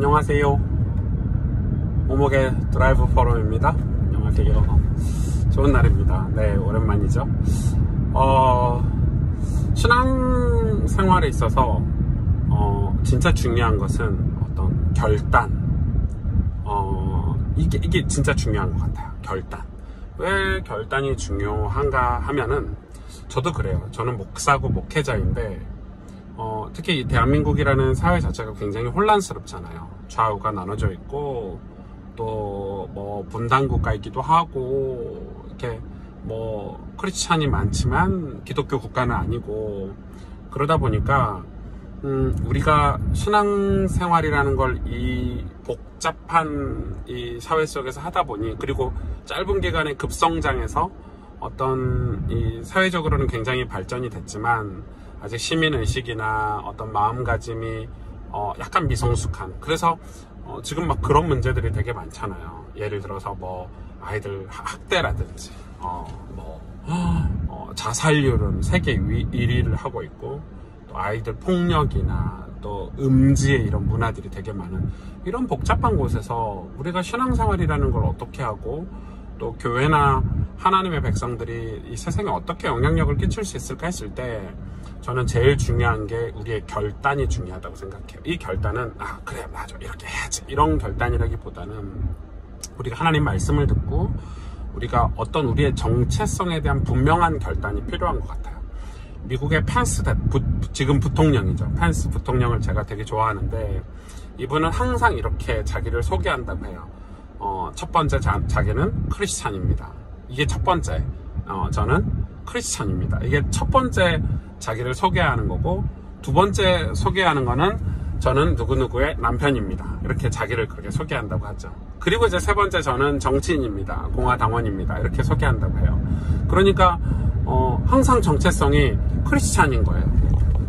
안녕하세요. 오목의 드라이브 포럼입니다. 안녕하세요. 좋은 날입니다. 네, 오랜만이죠. 신앙생활에 있어서 진짜 중요한 것은 어떤 결단. 이게 진짜 중요한 것 같아요. 결단. 왜 결단이 중요한가 하면은, 저도 그래요. 저는 목사고 목회자인데, 특히 이 대한민국이라는 사회 자체가 굉장히 혼란스럽잖아요. 좌우가 나눠져 있고, 또 뭐 분단국가이기도 하고, 이렇게 뭐 크리스찬이 많지만 기독교 국가는 아니고, 그러다 보니까 우리가 신앙생활이라는 걸 이 복잡한 이 사회 속에서 하다 보니, 그리고 짧은 기간의 급성장에서 어떤 이 사회적으로는 굉장히 발전이 됐지만 아직 시민의식이나 어떤 마음가짐이 약간 미성숙한, 그래서 지금 막 그런 문제들이 되게 많잖아요. 예를 들어서 뭐 아이들 학대라든지 자살률은 세계 1위를 하고 있고, 또 아이들 폭력이나 또 음지의 이런 문화들이 되게 많은 이런 복잡한 곳에서 우리가 신앙생활이라는 걸 어떻게 하고, 또 교회나 하나님의 백성들이 이 세상에 어떻게 영향력을 끼칠 수 있을까 했을 때, 저는 제일 중요한 게 우리의 결단이 중요하다고 생각해요. 이 결단은 그래 맞아 이렇게 해야지 이런 결단이라기보다는 우리가 하나님 말씀을 듣고 우리가 어떤 우리의 정체성에 대한 분명한 결단이 필요한 것 같아요. 미국의 펜스 지금 부통령이죠. 펜스 부통령을 제가 되게 좋아하는데, 이분은 항상 이렇게 자기를 소개한다고 해요. 첫 번째 자기는 크리스찬입니다. 이게 첫 번째. 저는 크리스찬입니다. 이게 첫 번째 자기를 소개하는 거고, 두 번째 소개하는 거는 저는 누구누구의 남편입니다. 이렇게 자기를 그렇게 소개한다고 하죠. 그리고 이제 세 번째, 저는 정치인입니다. 공화당원입니다. 이렇게 소개한다고 해요. 그러니까 항상 정체성이 크리스찬인 거예요.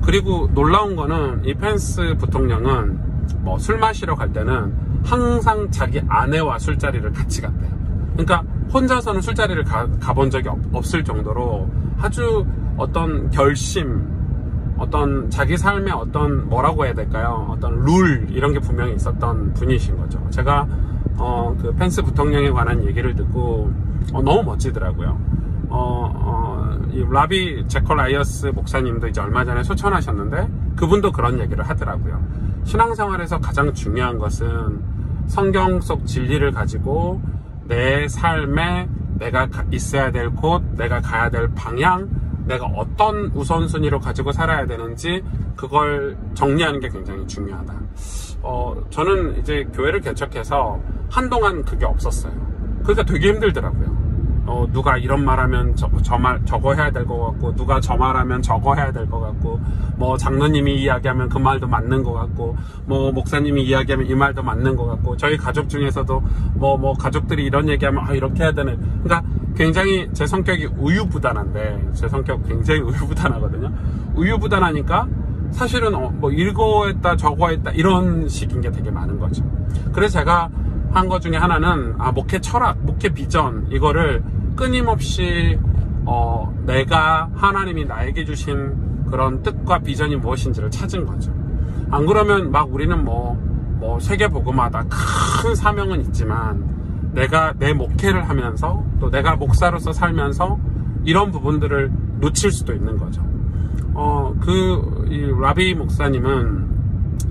그리고 놀라운 거는 이 펜스 부통령은 뭐 술 마시러 갈 때는 항상 자기 아내와 술자리를 같이 갔대요. 그러니까 혼자서는 술자리를 가본 적이 없을 정도로 아주 어떤 결심, 어떤 자기 삶의 어떤 뭐라고 해야 될까요? 어떤 룰, 이런 게 분명히 있었던 분이신 거죠. 제가 그 펜스 부통령에 관한 얘기를 듣고 너무 멋지더라고요. 이 라비 제컬라이어스 목사님도 이제 얼마 전에 소천하셨는데, 그분도 그런 얘기를 하더라고요. 신앙생활에서 가장 중요한 것은 성경 속 진리를 가지고 내 삶에 내가 있어야 될 곳, 내가 가야 될 방향, 내가 어떤 우선순위로 가지고 살아야 되는지, 그걸 정리하는 게 굉장히 중요하다. 저는 이제 교회를 개척해서 한동안 그게 없었어요. 그러니까 되게 힘들더라고요. 누가 이런 말하면 저거 해야 될 것 같고, 누가 저 말하면 저거 해야 될 것 같고, 뭐 장로님이 이야기하면 그 말도 맞는 것 같고, 뭐 목사님이 이야기하면 이 말도 맞는 것 같고, 저희 가족 중에서도 뭐 가족들이 이런 얘기하면 이렇게 해야 되네. 그러니까 굉장히 제 성격이 우유부단한데, 제 성격 굉장히 우유부단하거든요. 우유부단하니까 사실은 뭐 이거 했다 저거 했다 이런 식인 게 되게 많은 거죠. 그래서 제가 한 것 중에 하나는 목회 철학, 목회 비전, 이거를 끊임없이 내가 하나님이 나에게 주신 그런 뜻과 비전이 무엇인지를 찾은 거죠. 안 그러면 막 우리는 뭐 세계복음화다 큰 사명은 있지만, 내가 내 목회를 하면서 또 내가 목사로서 살면서 이런 부분들을 놓칠 수도 있는 거죠. 이 라비 목사님은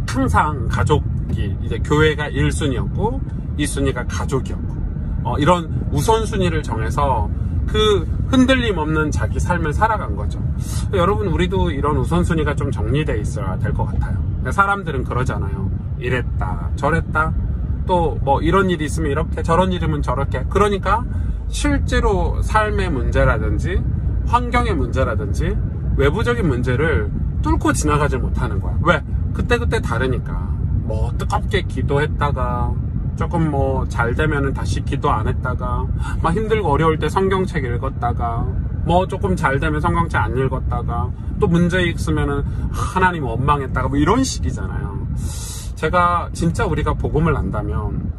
항상 가족이 이제 교회가 1순위였고 2순위가 가족이었고, 이런 우선순위를 정해서 그 흔들림 없는 자기 삶을 살아간 거죠. 여러분, 우리도 이런 우선순위가 좀 정리되어 있어야 될 것 같아요. 사람들은 그러잖아요. 이랬다 저랬다, 또 뭐 이런 일이 있으면 이렇게, 저런 일이면 저렇게. 그러니까 실제로 삶의 문제라든지 환경의 문제라든지 외부적인 문제를 뚫고 지나가지 못하는 거야. 왜? 그때그때 다르니까. 뭐 뜨겁게 기도했다가 조금 뭐 잘 되면은 다시 기도 안 했다가, 막 힘들고 어려울 때 성경책 읽었다가, 뭐 조금 잘 되면 성경책 안 읽었다가, 또 문제 있으면은 하나님 원망했다가, 뭐 이런 식이잖아요. 제가 진짜 우리가 복음을 안다면,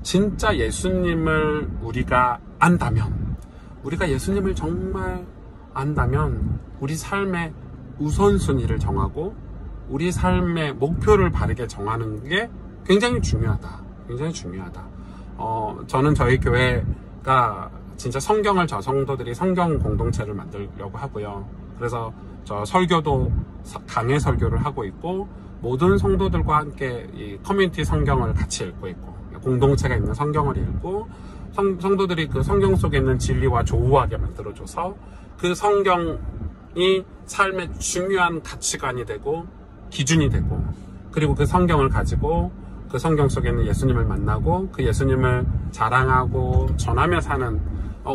진짜 예수님을 우리가 안다면, 우리가 예수님을 정말 안다면 우리 삶의 우선순위를 정하고 우리 삶의 목표를 바르게 정하는 게 굉장히 중요하다. 굉장히 중요하다. 저는 저희 교회가 진짜 성경을 저 성도들이 성경 공동체를 만들려고 하고요. 그래서 저 설교도 강해 설교를 하고 있고, 모든 성도들과 함께 이 커뮤니티 성경을 같이 읽고 있고, 공동체가 있는 성경을 읽고, 성도들이 그 성경 속에 있는 진리와 조우하게 만들어줘서 그 성경이 삶의 중요한 가치관이 되고 기준이 되고, 그리고 그 성경을 가지고 그 성경 속에 있는 예수님을 만나고 그 예수님을 자랑하고 전하며 사는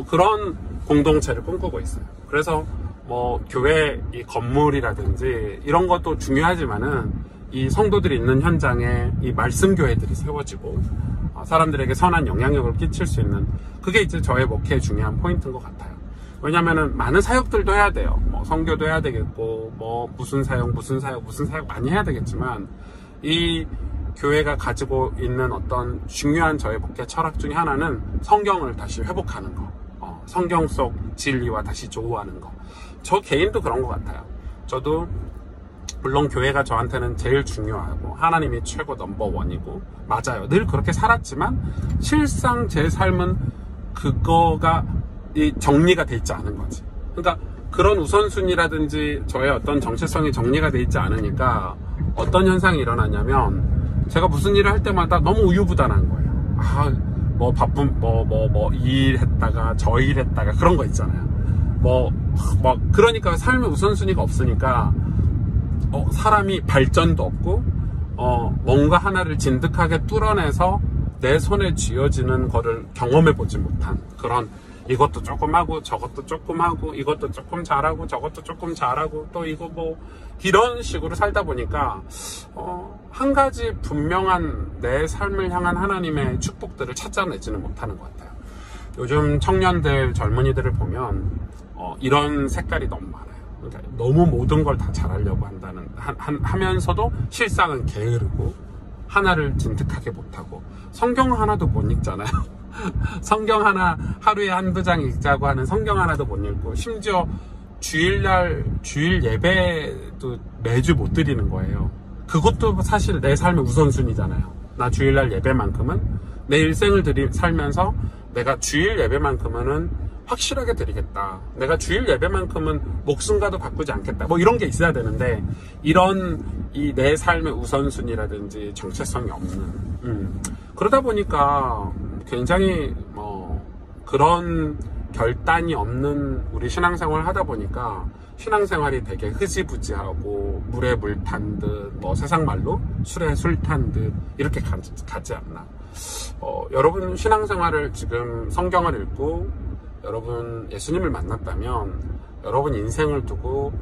그런 공동체를 꿈꾸고 있어요. 그래서 뭐 교회 이 건물이라든지 이런 것도 중요하지만은 이 성도들이 있는 현장에 이 말씀 교회들이 세워지고 사람들에게 선한 영향력을 끼칠 수 있는, 그게 이제 저의 목회의 중요한 포인트인 것 같아요. 왜냐면은 많은 사역들도 해야 돼요. 뭐 선교도 해야 되겠고, 뭐 무슨 사역 많이 해야 되겠지만, 이 교회가 가지고 있는 어떤 중요한 저의 목회 철학 중에 하나는 성경을 다시 회복하는 거, 성경 속 진리와 다시 조우하는 거. 저 개인도 그런 것 같아요. 저도 물론 교회가 저한테는 제일 중요하고 하나님이 최고 넘버원이고, 맞아요. 늘 그렇게 살았지만 실상 제 삶은 그거가 정리가 돼 있지 않은 거지. 그러니까 그런 우선순위라든지 저의 어떤 정체성이 정리가 돼 있지 않으니까 어떤 현상이 일어나냐면, 제가 무슨 일을 할 때마다 너무 우유부단한 거예요. 뭐 바쁜 일 했다가 저 일 했다가 그런 거 있잖아요. 그러니까 삶의 우선순위가 없으니까 사람이 발전도 없고, 뭔가 하나를 진득하게 뚫어내서 내 손에 쥐어지는 거를 경험해보지 못한 그런, 이것도 조금 하고 저것도 조금 하고 이것도 조금 잘하고 저것도 조금 잘하고 또 이거 뭐 이런 식으로 살다 보니까 한 가지 분명한 내 삶을 향한 하나님의 축복들을 찾아내지는 못하는 것 같아요. 요즘 청년들, 젊은이들을 보면 이런 색깔이 너무 많아요. 그러니까 너무 모든 걸 다 잘하려고 하면서도 실상은 게으르고 하나를 진득하게 못하고 성경 하나도 못 읽잖아요. 성경 하나 하루에 한두 장 읽자고 하는 성경 하나도 못 읽고, 심지어 주일 예배도 매주 못 드리는 거예요. 그것도 사실 내 삶의 우선순위잖아요. 나 주일날 예배만큼은 내 일생을 살면서 내가 주일 예배만큼은 확실하게 드리겠다. 내가 주일 예배만큼은 목숨과도 바꾸지 않겠다. 뭐 이런 게 있어야 되는데, 이런 이 내 삶의 우선순위라든지 정체성이 없는, 그러다 보니까 굉장히 그런 결단이 없는 우리 신앙생활을 하다 보니까 신앙생활이 되게 흐지부지하고 물에 물 탄 듯, 세상 말로 술에 술 탄 듯 이렇게 가지 않나. 여러분 신앙생활을 지금 성경을 읽고 여러분 예수님을 만났다면 여러분 인생을 두고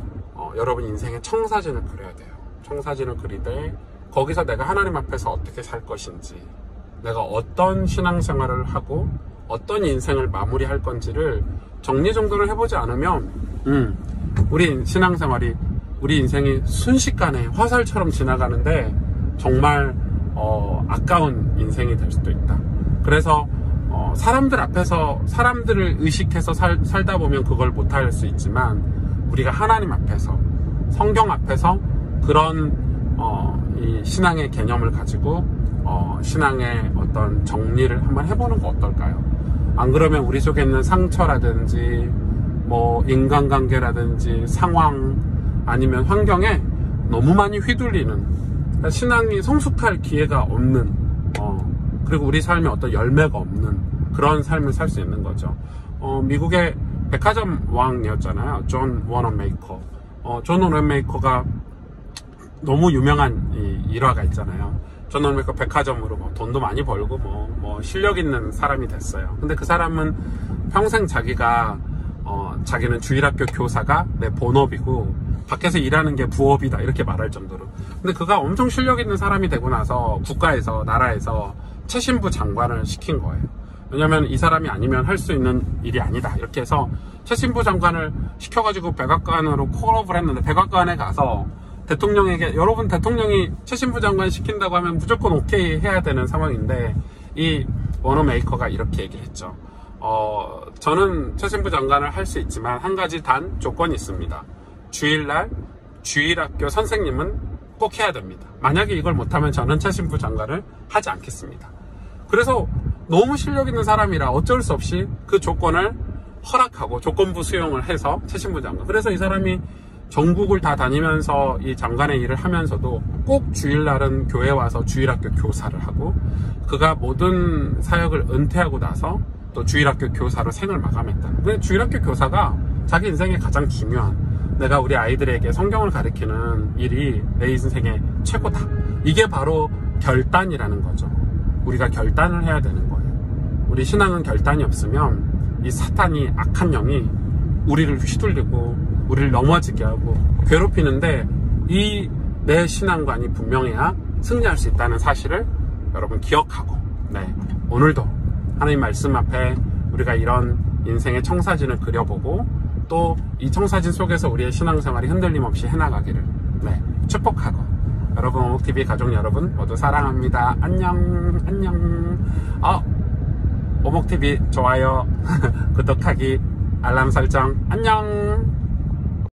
여러분 인생의 청사진을 그려야 돼요. 청사진을 그리되 거기서 내가 하나님 앞에서 어떻게 살 것인지, 내가 어떤 신앙생활을 하고 어떤 인생을 마무리할 건지를 정리정돈을 해보지 않으면 우리 신앙생활이, 우리 인생이 순식간에 화살처럼 지나가는데 정말 아까운 인생이 될 수도 있다. 그래서 사람들 앞에서 사람들을 의식해서 살다 보면 그걸 못할 수 있지만, 우리가 하나님 앞에서, 성경 앞에서 그런 이 신앙의 개념을 가지고 신앙의 어떤 정리를 한번 해보는 거 어떨까요? 안 그러면 우리 속에 있는 상처라든지 뭐 인간관계라든지 상황 아니면 환경에 너무 많이 휘둘리는, 그러니까 신앙이 성숙할 기회가 없는, 그리고 우리 삶에 어떤 열매가 없는 그런 삶을 살 수 있는 거죠. 미국의 백화점 왕이었잖아요. 존 워너메이커. 존 워너메이커가 너무 유명한 일화가 있잖아요. 존 워너메이커 백화점으로 돈도 많이 벌고 뭐 실력 있는 사람이 됐어요. 근데 그 사람은 평생 자기는 주일학교 교사가 내 본업이고 밖에서 일하는 게 부업이다 이렇게 말할 정도로. 근데 그가 엄청 실력 있는 사람이 되고 나서 국가에서, 나라에서 최신부 장관을 시킨 거예요. 왜냐면 이 사람이 아니면 할 수 있는 일이 아니다 이렇게 해서 최신부 장관을 시켜가지고 백악관으로 콜업을 했는데, 백악관에 가서 대통령에게, 여러분 대통령이 최신부 장관 시킨다고 하면 무조건 오케이 해야 되는 상황인데, 이 워너메이커가 이렇게 얘기를 했죠. 저는 최신부 장관을 할 수 있지만 한 가지 단 조건이 있습니다. 주일날 주일학교 선생님은 꼭 해야 됩니다. 만약에 이걸 못하면 저는 최신부 장가를 하지 않겠습니다. 그래서 너무 실력 있는 사람이라 어쩔 수 없이 그 조건을 허락하고 조건부 수용을 해서 최신부 장가. 그래서 이 사람이 전국을 다 다니면서 이 장관의 일을 하면서도 꼭 주일날은 교회 와서 주일학교 교사를 하고, 그가 모든 사역을 은퇴하고 나서 또 주일학교 교사로 생을 마감했다는. 근데 주일학교 교사가 자기 인생에 가장 중요한, 내가 우리 아이들에게 성경을 가르치는 일이 내 인생의 최고다. 이게 바로 결단이라는 거죠. 우리가 결단을 해야 되는 거예요. 우리 신앙은 결단이 없으면 이 사탄이, 악한 영이 우리를 휘둘리고 우리를 넘어지게 하고 괴롭히는데, 이 내 신앙관이 분명해야 승리할 수 있다는 사실을 여러분 기억하고, 오늘도 하나님 말씀 앞에 우리가 이런 인생의 청사진을 그려보고, 또 이 청사진 속에서 우리의 신앙생활이 흔들림 없이 해나가기를 축복하고, 여러분, 오목TV 가족 여러분 모두 사랑합니다. 안녕. 오목TV 좋아요 구독하기, 알람 설정. 안녕.